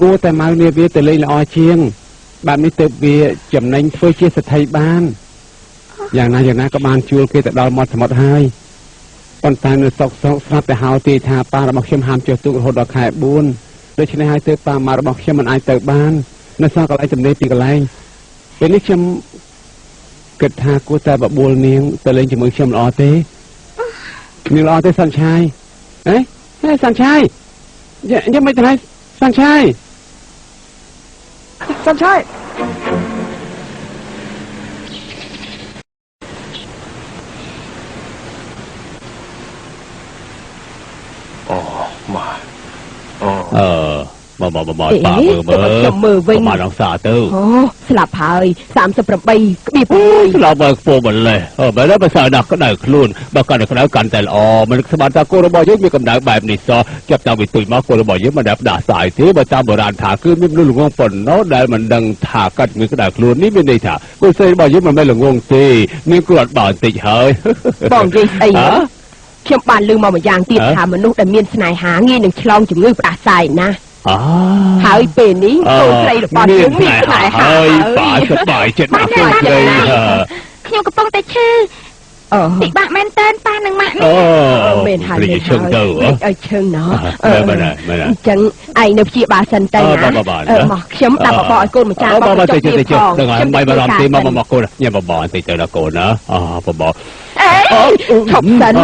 គួរតែមកនេះវាទៅលេងល្អជាងបែបនេះទៅវាចំណេញធ្វើជាសទ្ធិបានយ៉ាងណាក៏បានជួលគេទៅដល់មាត់សមុទ្រហើយប៉ុន្តែនៅស្រាប់តែហៅទីថាប៉ារបស់ខ្ញុំហាមចុះទូករហូតដល់ខែ4ដូច្នេះហើយទៅប៉ាម៉ារបស់ខ្ញុំមិនអាចទៅបាននៅសល់កន្លែងចំណេញពីកន្លែងពេលនេះខ្ញុំគិតថាគួរតែបបួលនាងទៅលេងជាមួយខ្ញុំល្អទេនាងល្អទេសាន់ឆាយហេសាន់ឆាយយ៉ាងមិនទៅសាន់ឆាយមកប៉ាមើលខ្ញុំមើលវិញមកដល់សាទៅស្លាប់ហើយ38ក្បៀបស្លាប់ហើយខ្ពស់ម្លេះបើដល់ភាសាដាក់ក្តៅខ្លួនបើកាន់តែក្តៅកាន់តែល្អមិនស្មានថាគោរបស់យើងមានកម្ដៅបែបនេះសោះចាប់តាំងពីទុយមកគោរបស់យើងមិនដែលផ្ដាសាយទេបើតាមបុរាណថាគឺមានមនុស្សល្ងងប៉ុណ្ណោះដែលមិនដឹងថាកាត់មានក្តៅខ្លួននេះមានន័យថាគូស្រីរបស់យើងមិនមែនល្ងងទេមានគ្រាន់បើបន្តិចហើយបងនិយាយស្អីខ្ញុំបានឮមកម្យ៉ាងទៀតថាមនុស្សដែលមានស្នេហាងាយនឹងឆ្លងជំងឺផ្ដាសាយណាហើយពេលនេះកូនស្រីរបស់យើងមានស្នេហាហើយប៉ាសប្បាយចិត្តណាស់កូនស្រីខ្ញុំកំពុងតែឈឺពិបាកមែនតើប៉ានឹងម៉ាក់នេះមែនហើយឈឹងទៅឲ្យឈឹងណោះអញ្ចឹងឯងនៅព្យាបាលសិនទៅណាមកខ្ញុំដាក់បបឲ្យកូនម្ចាស់បងចុកទៀតផងដឹងហើយមិនបារម្ភទេមកកូនញ៉ាំបបបន្តិចទៅដល់កូនណាបបឈប់សិន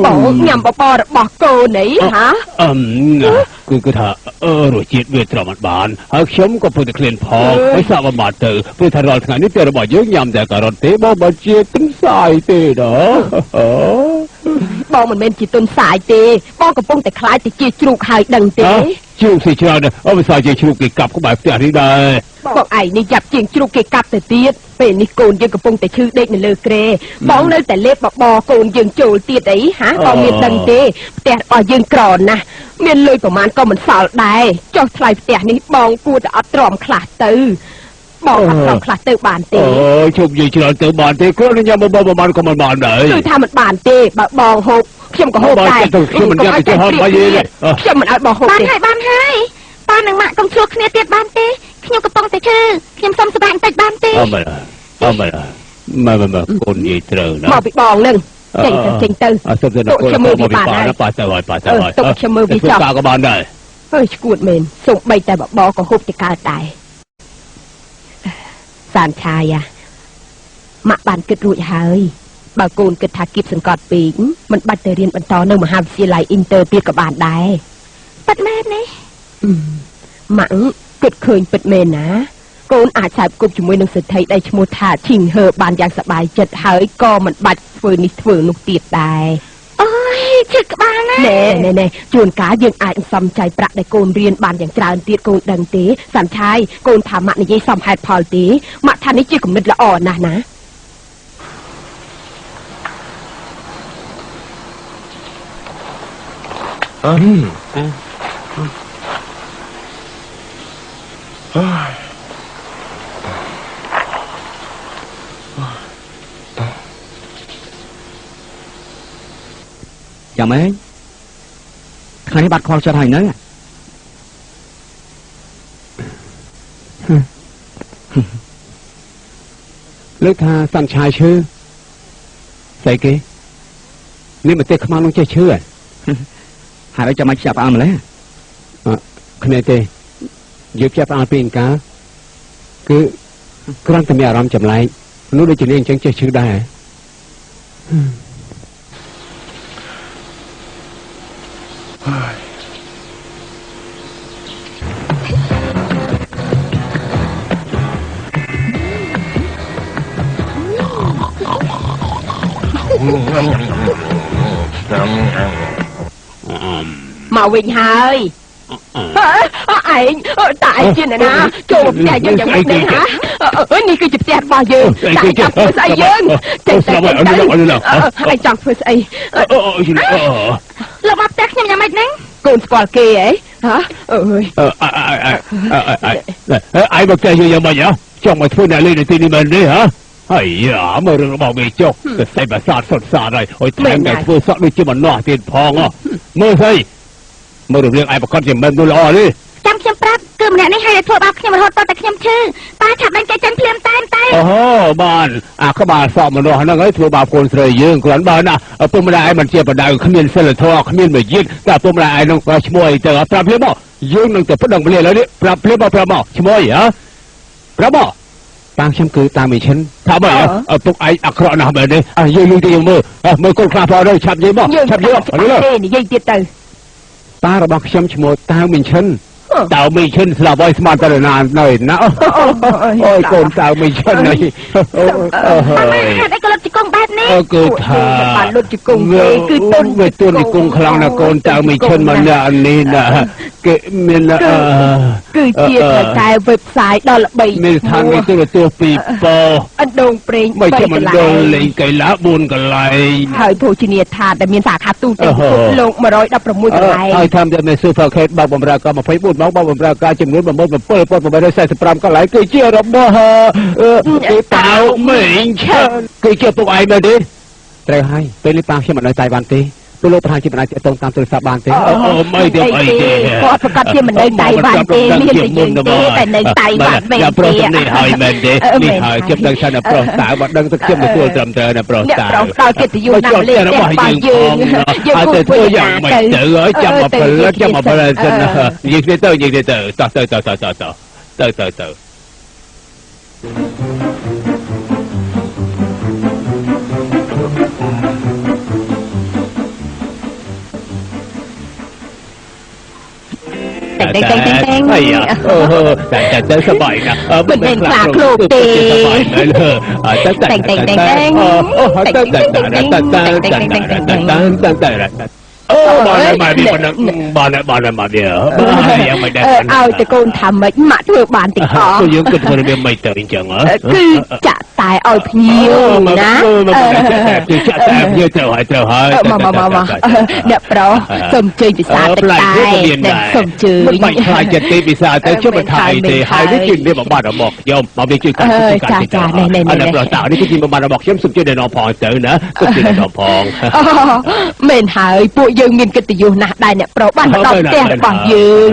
បងញ៉ាំបបរបស់កូននេះហាគឺថារសជាតិវាត្រឹមបានហើយខ្ញុំក៏ពុទ្ធតែឃ្លានផងហើយសាកបំបត្តិទៅព្រោះថារាល់ថ្ងៃនេះតែរបស់យើងញ៉ាំតែការ៉ុតទេបងមិនជាទិនសាយទេដល់បងមិនមែនជាទុនសាយទេបងកំពុងតែខ្លាចទៅជាជ្រូកហើយដឹងទេជ្រូកស៊ីច្រើនវិសាជាជ្រូកគេកាប់ក្បែរផ្ទះនេះដែរបងឯងនេះចាប់ជាងជ្រូកគេកាប់ទៅទៀតពេលនេះកូនយើងកំពុងតែឈឺដេកនៅលើគ្រែបងនៅតែលេបបបកូនយើងចូលទៀតអីហាបងមានដឹងទេផ្ទះរបស់យើងក្រណាស់មានលុយប្រមាណក៏មិនសល់ដែរចុះថ្លៃផ្ទះនេះបងគួរតែអត់ទ្រាំខ្លះទៅបងអត់ទ្រាំខ្លះទៅបានទេជប់និយាយច្រើនទៅបានទេគ្រាន់តែញ៉ាំបបប្រមាណក៏មិនបានដែរគឺថាមិនបានទេបើបងហូបខ្ញុំក៏ហូបដែរខ្ញុំមិនយកទៅហូបបាយទេខ្ញុំមិនឲ្យបងហូបទេបានហើយប៉ានឹងម៉ាក់កុំជួគ្នាទៀតបានទេខ្ញុំកំពុងតែឈឺខ្ញុំសុំសម្រាប់បន្តិចបានទេអត់កូននិយាយត្រូវណាមកពីបងនឹងចេញទៅសុំទៅកូនមកពីប៉ាណាប៉ាទៅហើយទុកខ្ញុំមើលវាចោលប៉ាក៏បានដែរហើយឈួតមែនសូម្បីតែបបក៏ហូបទៅកើតដែរសានឆាយម៉ាក់បានគិតរួចហើយបើកូនគិតថាគៀបសង្កត់ពេកមិនបាច់ទៅរៀនបន្តនៅមហាវិទ្យាល័យអ៊ីនទ័រទៀតក៏បានដែរពិតមែនទេម៉ាក់គិតឃើញពិតមែនណាកូនអាចសាបគប់ជាមួយនឹងសិទ្ធិដែលឈ្មោះថាឈីងហឺបានយ៉ាងសប្បាយចិត្តហើយក៏មិនបាច់ធ្វើនេះធ្វើនោះទៀតដែរអូយជិះក្បាលណាណែជួនកាលយើងអាចសំចៃប្រាក់ដែលកូនរៀនបានយ៉ាងច្រើនទៀតកូនដឹងទេសាន់ឆាយកូនថាម៉ាក់និយាយសមហេតុផលទេម៉ាក់ថានេះជាគំនិតល្អណាស់ណាចាំឯងថ្ងៃនេះបាត់ខ្វល់ចិត្តហើយនៅលើកថាសាន់ឆាយឈឺស្អីគេនេះមកទេខ្មៅនឹងចេះឈឺហើយចាំឲ្យចាប់ផ្អើលម្លេះគ្នាទេយើងចាប់ផ្អើលពីអង្ការគឺគ្រាន់តែមានអារម្មណ៍ចម្លែកនោះដូចជានាងអញ្ចឹងចេះឈឺដែរមកវិញហើយឯងតែឯងជាណាចូលផ្ទះយើងយ៉ាងម៉េចនេះហ៎នេះគឺជាផ្ទះរបស់យើងតែចង់ធ្វើស្អីយើងចេះតែឯងចង់ធ្វើស្អីលោកមកផ្ទះខ្ញុំយ៉ាងម៉េចហ្នឹងកូនស្គាល់គេហ៎ហ៎អើយឯងមកផ្ទះយើងយ៉ាងម៉េចហ៎ចង់មកធ្វើអ្នកលេងនៅទីនេះមែនទេហ៎ហើយមើលរឿងរបស់វាចុះទៅសេបសាទសុតសាទហើយអុយថែមតែធ្វើសក់ដូចជាម្នាស់ទៀតផងមើលស្អីមើលរឿងឯងប្រកាសជាមិនល្អទេចាំខ្ញុំប្រាប់ ដែលធ្វើបាបខ្ញុំរហូតតតែខ្ញុំឈឺប៉ាឆាប់បាញ់គេចេញភ្លាមតែ អូបានក្បាលសក់មនុស្សហ្នឹងហើយធ្វើបាបកូនស្រីយើងគ្រាន់បើណាពុំម្ដាយមិនជាបដៅគ្មានសិលធម៌គ្មានវិញ្ញាណតែពុំម្ដាយឯងនឹងក៏ឈ្មោះអីទៅប្រាប់ភ្លាមមកយើងនឹងទៅប្តឹងភ្លាមឥឡូវនេះប្រាប់ភ្លាមមកប្រាប់មកឈ្មោះអីហ៎ប្រាប់មកតាមខ្ញុំគឺតាមមីឈិនថាម៉េចពុកឯងអាក្រក់ណាស់បែបនេះយើងលុយទៅយើងមើលកូនខ្លះផងទៅឆាប់និយាយមកឆាប់និយាយនិយាយទៀតទៅ តារបស់ខ្ញុំឈ្មោះតាវមីឈិន តើមីឈិនស្លាប់ហើយស្មានតែណានៅណាអូយកូនតើមីឈិននេះហេតុអីក៏លុតជង្គង់បែបនេះ គឺថាបានលុតជង្គង់គេគឺទុន វាទុនជង្គង់ខ្លាំងណាស់កូនតើមីឈិនមកនេះណាគេមានគឺជាតែវេបផ្សាយដល់ល្បី មានស្ថានីយទូរទស្សន៍ពីប៉អណ្ដូងប្រេង 3កន្លែងលេងកីឡា4កន្លែង ហើយភោជនីយដ្ឋានដែលមានសាខាទូទៅពិភពលោក116កន្លែង ហើយថាមាន Supercade បើបំរើការ24ម៉ោងបើបំរើការចំនួន7,845កន្លែងគឺជារបស់គេតៅមីងឈិនគឺជាពុកឯងមែនទេ ត្រូវហើយពេលនេះប៉ាខ្ញុំមិននៅតៃវ៉ាន់ទេពលលោកប្រហែលជាមិនអាចតងតាមទូរស័ព្ទបានទេមិនទេអីទេ គាត់ប្រកាសជាមិននៅតៃវ៉ាន់ទេមានតែយើងទេតែនៅតៃវ៉ាន់មែនទេប្រុសនេះហើយមែនទេនេះហើយជិបដឹងថាប្រុសតើបើដឹងទៅខ្ញុំទទួលត្រឹមត្រូវណាប្រុសតើប្រុសដល់កិត្តិយសណាស់លេខរបស់យើងហើយទៅធ្វើយ៉ាងម៉េចទៅហើយចាំមកផលិតចាំមកផលិតសិននិយាយទៅនិយាយទៅតោះទៅអីតែសบายណាមិនមែនខ្លាឃ្លោកទេបានមកវាយ៉ាងមិនដែរឲ្យតកូនថាម៉េចម៉ាក់ធ្វើបានទាំងអស់យើងគិតធ្វើវាមិនទៅអញ្ចឹងគឺចាក់តែឲ្យភ្ញៀវណាគឺចាក់តែភ្ញៀវត្រូវហើយមកអ្នកប្រុសសូមជើញពិសាទឹកតែសូមជើញមិនខ្លាចចិត្តទេពិសាទៅជុំបន្ថែមទេហើយនេះជាវាបបាត់របស់ខ្ញុំមកវាជួយកាត់ចានេះប្រុសតើនេះគឺជាបបាត់របស់ខ្ញុំសូមជួយដល់ផងទៅណាសូមជួយដល់ផងមែនហើយពួកយើងមានកិត្តិយសណាស់ដែរអ្នកប្រុសបានមកដល់ផ្ទះរបស់យើង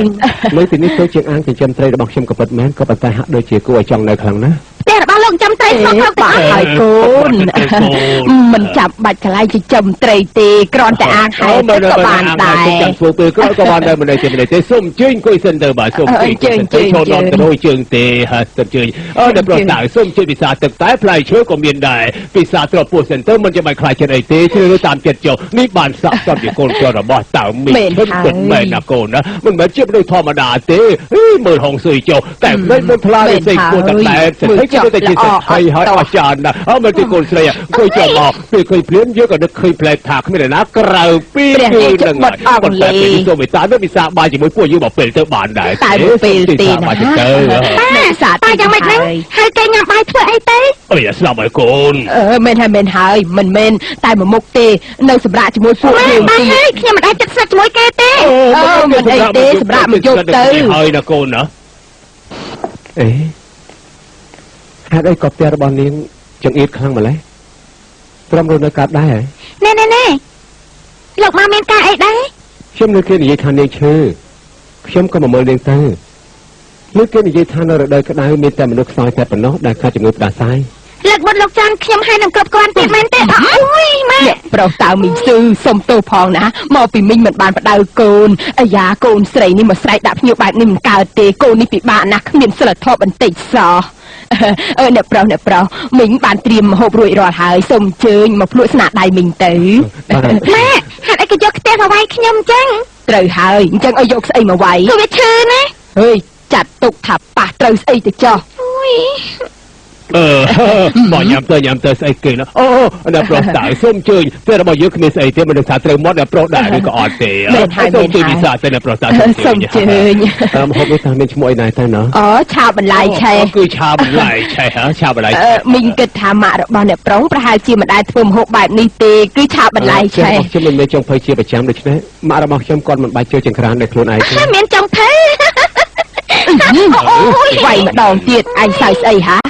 លើទីនេះទៅជាអាងចិញ្ចឹមត្រីរបស់ខ្ញុំក៏ពិតមែនក៏ប៉ុន្តែហាក់ដូចជាគួរឲ្យចង់នៅខ្លាំងណាស់ផ្ទះរបស់លោកចាំត្រីស្រុកលោកទាំងអស់ហើយកូនមិនចាំបាច់កន្លែងចិញ្ចឹមត្រីទេគ្រាន់តែអាងហែទៅក៏បានដែរចាំធ្វើពេលក្រោយក៏បានដែរមិនទេសូមអញ្ជើញអង្គុយសិនទៅបាទសូមអញ្ជើញចូលដល់ទៅជើងទេហើយទៅអញ្ជើញតែប្រុសតើសូមអញ្ជើញពិសាទឹកតែផ្លែឈើក៏មានដែរពិសាទ្រពោះសិនទៅមិនចាំបាច់ខ្លាចចិត្តអីទេជ្រើសតាមចិត្តចុះនេះបានស័ក្តិសមជាកូនចររបស់តើមីឈិនពិតមែនណាកូនណាមិនមែនជាមនុស្សធម្មតាទេមើលហងស៊ុយចុះតែមិនមិនថ្លាទេស្អីគួរតែតែជាស្ថិហើយអស្ចារ្យណាស់អមើលទីកូនស្រីអង្គុយចាំមកពេលឃើញភ្លាមយើងក៏នឹកឃើញផ្លែថាគ្មានណាក្រៅពីគឺនឹងប៉ុន្តែពេលនេះសូមមេត្តានឹងពិសាបាយជាមួយពួកយើងមកពេលទៅបានដែរតែពេលទេណាតែយ៉ាងម៉េចហ្នឹងហើយគេញ៉ាំបាយធ្វើអីទេអើយស្លាប់ហើយកូនមែនហើយមិនមែនតែមួយមុខទេនៅសម្រាប់ជាមួយពួកយើងទីខ្ញុំមិនអាចចិត្តស្និទ្ធជាមួយគេទេមិនអីទេសម្រាប់មកយកទៅហើយណាកូនណាអេហេតុអីក៏ផ្ទះរបស់នាងចង្អៀតខ្លាំងម្ល៉េះព្រមរត់នៅកាប់ដែរណែលោកមកមានការអីដែរខ្ញុំនៅគេនិយាយថានាងឈឺខ្ញុំក៏មកមើលនាងទៅលើគេនិយាយថានៅរដូវក្តៅមានតែមនុស្សខ្សោយតែប៉ុណ្ណោះដែលខាត់ជំងឺផ្ដាសាយលើកមុនលោកចាន់ខ្ញុំឲ្យនឹងគ្រប់គ្រាន់ទៀតមែនទេអូយម៉ែប្រុសតើមីងស៊ឺសុំទោសផងណាមកពីមីងមិនបានបដៅកូនអាយ៉ាកូនស្រីនេះមកស្រែកដាក់ភ្ញៀវបែបនេះមិនកើតទេកូននេះពិបាកណាស់គ្មានសិលធម៌បន្តិចសោះអ្នកប្រុសមីងបានត្រៀមម្ហូបរួចរាល់ហើយសូមអញ្ជើញមកភ្លក់ស្នាដៃមីងទៅម៉ែហេតុអីក៏យកខ្ទះមកវាយខ្ញុំអញ្ចឹងត្រូវហើយអញ្ចឹងឲ្យយកស្អីមកវាយគឺវាឈឺណាហេចាត់ទុកថាប៉ះត្រូវស្អីទៅចោះអូយមកញ៉ាំទៅស្អីគេណាអូអ្នកប្រុសតើសូមអញ្ជើញពេលរបស់យើងគ្មានស្អីទេមិនដឹងថាត្រូវមកអ្នកប្រុសដែរឬក៏អត់ទេសូមជួយពិសាទៅអ្នកប្រុសតើសូមអញ្ជើញហូបនេះថាមានឈ្មោះអីដែរទៅណាអូឆាបន្លែឆេះគឺឆាបន្លែឆេះឆាបន្លែមីងគិតថាម៉ាក់របស់អ្នកប្រុសប្រហែលជាមិនដែលធ្វើម្ហូបបែបនេះទេគឺឆាបន្លែឆេះខ្ញុំមិនមានចង់ភ័យជាប្រចាំដូច្នេះម៉ាក់របស់ខ្ញុំគាត់មិនបាច់ចូលចង្ក្រានដោយខ្លួនឯងទេមានចង់ភ័យអូយវាយម្ដងទៀតអញសើស្អីហា